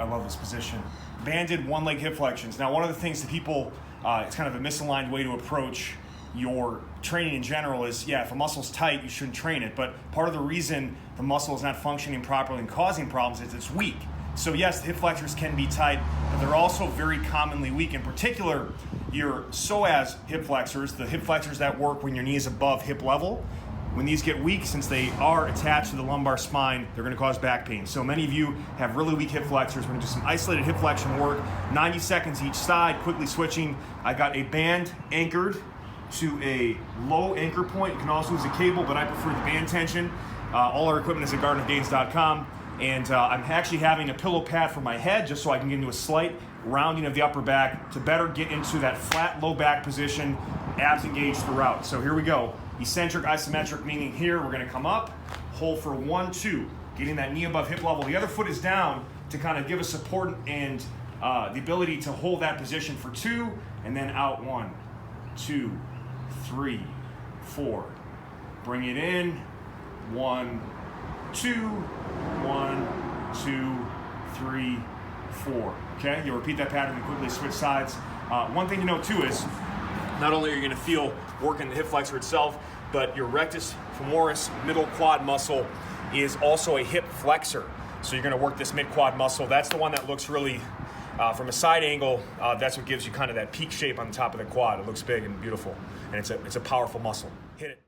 I love this position. Banded one leg hip flexions. Now, one of the things that people, it's kind of a misaligned way to approach your training in general is, yeah, if a muscle's tight, you shouldn't train it. But part of the reason the muscle is not functioning properly and causing problems is it's weak. So yes, the hip flexors can be tight, but they're also very commonly weak. In particular, your psoas hip flexors, the hip flexors that work when your knee is above hip level, when these get weak, since they are attached to the lumbar spine, they're going to cause back pain. So many of you have really weak hip flexors. We're going to do some isolated hip flexion work, 90 seconds each side, quickly switching. I got a band anchored to a low anchor point. You can also use a cable, but I prefer the band tension. All our equipment is at GaddourGORILLACORN. And I'm actually having a pillow pad for my head just so I can get into a slight rounding of the upper back to better get into that flat low back position, abs engaged throughout. So here we go. Eccentric-Isometric, meaning here we're going to come up, hold for 1, 2, getting that knee above hip level. The other foot is down to kind of give us support and the ability to hold that position for 2, and then out 1, 2, 3, 4. Bring it in, 1, 2, 1, 2, 3, 4. Okay, you'll repeat that pattern and quickly switch sides. One thing to note too is, not only are you going to feel work in the hip flexor itself, but your rectus femoris middle quad muscle is also a hip flexor. So you're going to work this mid quad muscle. That's the one that looks really, from a side angle, that's what gives you kind of that peak shape on the top of the quad. It looks big and beautiful, and it's a powerful muscle. Hit it.